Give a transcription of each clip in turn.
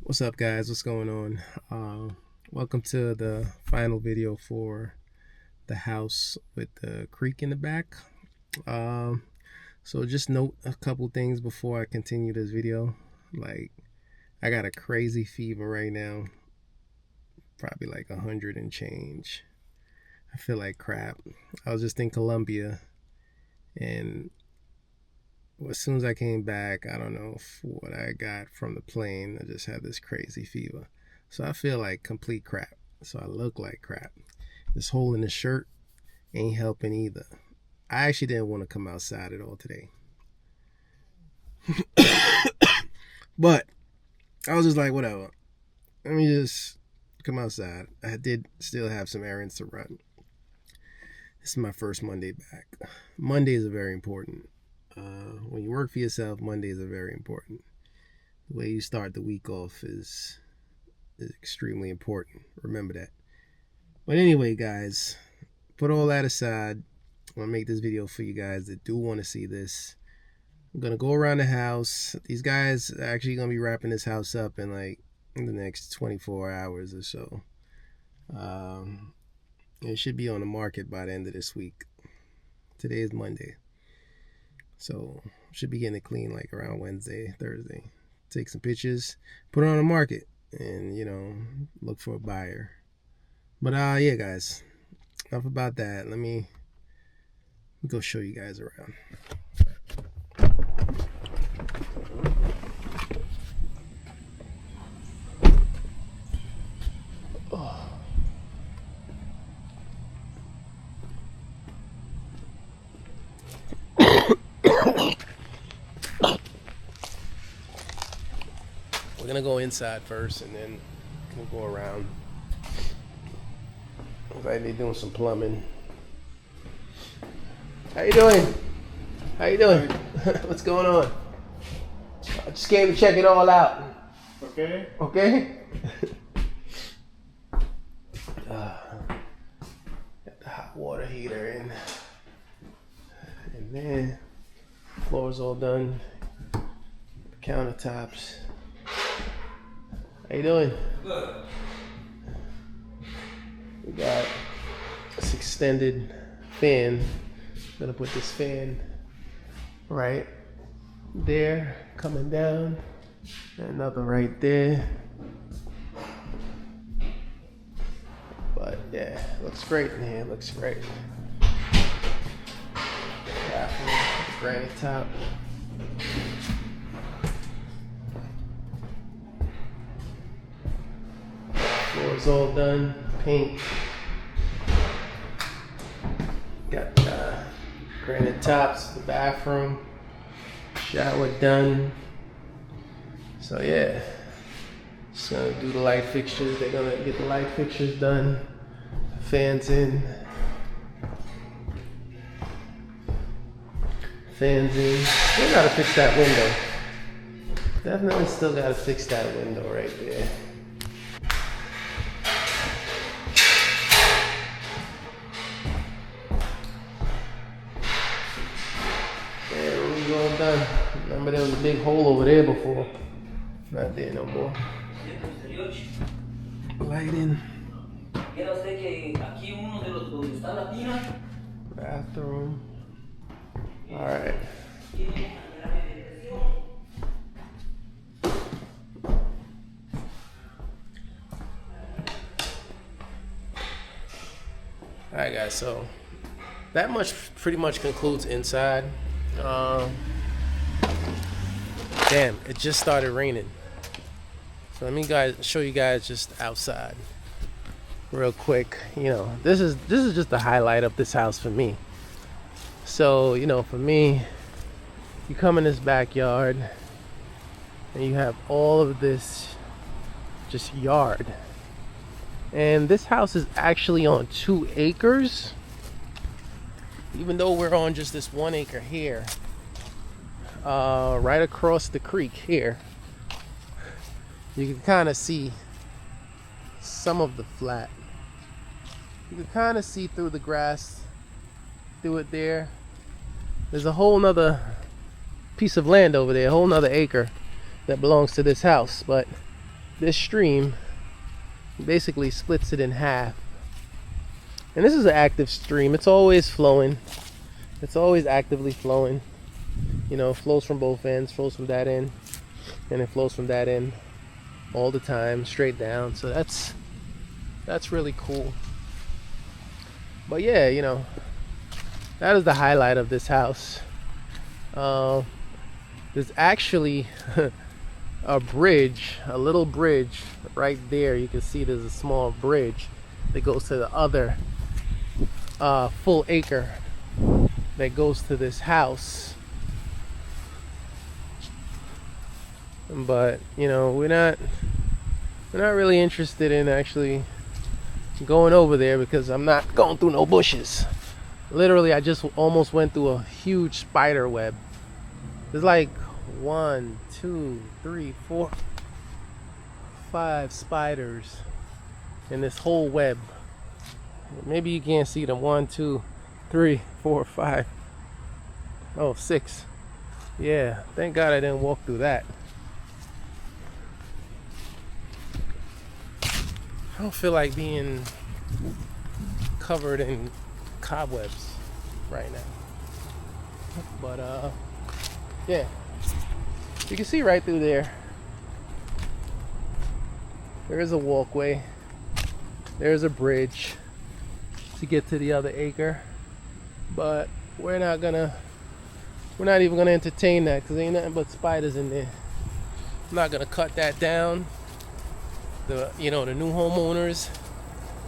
What's up, guys? What's going on? Welcome to the final video for the house with the creek in the back. Um, so just note a couple things before I continue this video. Like, I got a crazy fever right now, probably like 100 and change. I feel like crap. I was just in Colombia, and as soon as I came back, I don't know what I got from the plane. I just had this crazy fever. So I feel like complete crap. So I look like crap. This hole in the shirt ain't helping either. I actually didn't want to come outside at all today. But I was just like, whatever. Let me just come outside. I did still have some errands to run. This is my first Monday back. Mondays are very important. When you work for yourself, Mondays are very important. The way you start the week off is extremely important. Remember that. But anyway, guys, put all that aside. I'm going to make this video for you guys that do want to see this. I'm going to go around the house. These guys are actually going to be wrapping this house up in the next 24 hours or so. It should be on the market by the end of this week. Today is Monday. So should be getting it clean like around Wednesday, Thursday. Take some pictures, put it on the market, and look for a buyer. But yeah, guys, enough about that. Let me go show you guys around. We're gonna go inside first, and then we'll go around. Looks like they're doing some plumbing. How you doing? How you doing? What's going on? I just came to check it all out. Okay. Okay. Got the hot water heater in, and then floor's all done. Countertops. How you doing? Good. We got this extended fan. Gonna put this fan right there, coming down. Another right there. But yeah, looks great in here. Looks great. Bathroom, granite top. Floor's all done. Paint. Got granite tops. The bathroom. Shower done. So yeah, just gonna do the light fixtures. They're gonna get the light fixtures done. Fans in. Fans in. Still gotta fix that window. Definitely still gotta fix that window right there. Yeah, room's all done. Remember there was a big hole over there before. Not there no more. Lighting. Bathroom. Alright. Alright, guys, so that pretty much concludes inside. Damn, it just started raining. So let me show you guys just outside real quick. This is just the highlight of this house for me. So, for me, you come in this backyard and you have all of this just yard. And this house is actually on 2 acres. Even though we're on just this 1 acre here. Right across the creek here. You can kind of see some of the flat. You can kind of see through the grass, through it there. There's a whole nother piece of land over there, a whole nother acre that belongs to this house. But this stream basically splits it in half. And this is an active stream. It's always flowing. It's always actively flowing. You know, it flows from both ends, flows from that end, and it flows from that end all the time, straight down. So that's really cool. But yeah, you know, that is the highlight of this house. There's actually a bridge, a little bridge right there. You can see there's a small bridge that goes to the other full acre that goes to this house. But you know, we're not really interested in actually going over there because I'm not going through no bushes. Literally, I just almost went through a huge spider web. There's like 1, 2, 3, 4, 5 spiders in this whole web. Maybe you can't see them. 1, 2, 3, 4, 5. Oh, 6. Yeah, thank God I didn't walk through that. I don't feel like being covered in cobwebs right now. But yeah, you can see right through there. There is a walkway. There's a bridge to get to the other acre. But we're not even gonna entertain that because ain't nothing but spiders in there. I'm not gonna cut that down. The new homeowners,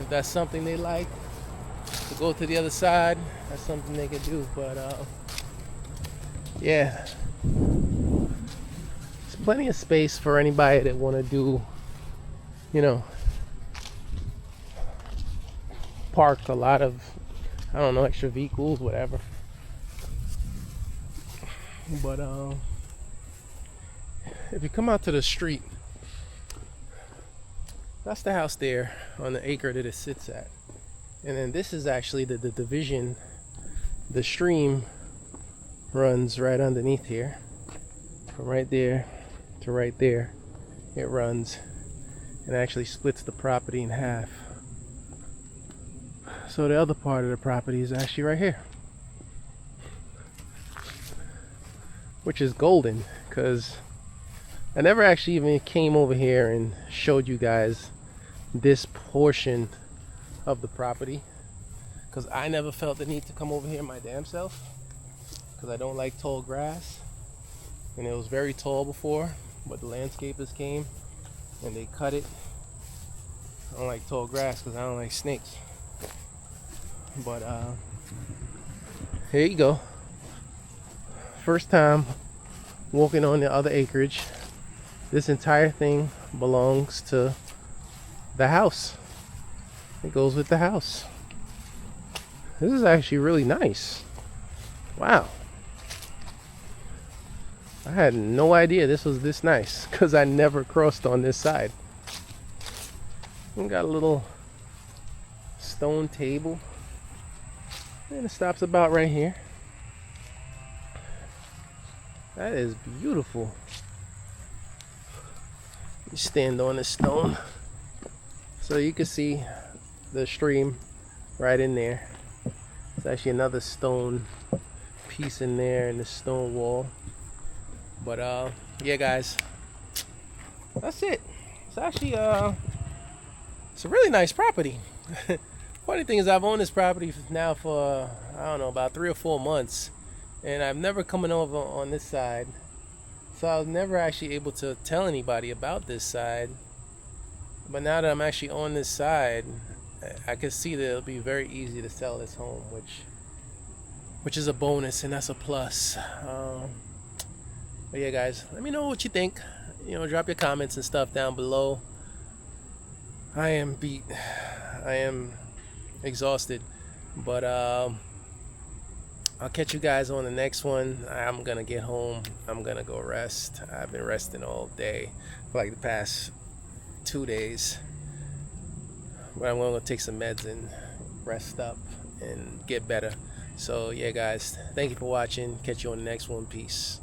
if that's something they like to go to the other side, that's something they could do. But yeah, there's plenty of space for anybody that want to do, you know, park a lot of, I don't know, extra vehicles, whatever. But if you come out to the street, that's the house there on the acre that it sits at. And then this is actually the division. The stream runs right underneath here. From right there to right there, it runs and actually splits the property in half. So the other part of the property is actually right here, which is golden because I never actually even came over here and showed you guys this portion of the property because I never felt the need to come over here my damn self because I don't like tall grass, and it was very tall before, but the landscapers came and they cut it. I don't like tall grass because I don't like snakes. But here you go. First time walking on the other acreage. This entire thing belongs to the house. It goes with the house. This is actually really nice. Wow. I had no idea this was this nice because I never crossed on this side. We got a little stone table and it stops about right here. That is beautiful. You stand on the stone so you can see the stream right in there. There's actually another stone piece in there in the stone wall. But yeah guys, that's it. It's actually it's a really nice property. Funny thing is, I've owned this property now for I don't know, about 3 or 4 months, and I've never come over on this side, so I was never actually able to tell anybody about this side. But now that I'm actually on this side, I can see that it'll be very easy to sell this home, which is a bonus, and that's a plus. But yeah guys, let me know what you think. You know, drop your comments and stuff down below. I am beat. I am exhausted, but I'll catch you guys on the next one. I'm gonna get home. I'm gonna go rest. I've been resting all day for like the past 2 days, but I'm gonna take some meds and rest up and get better. So yeah guys, thank you for watching. Catch you on the next one. Peace.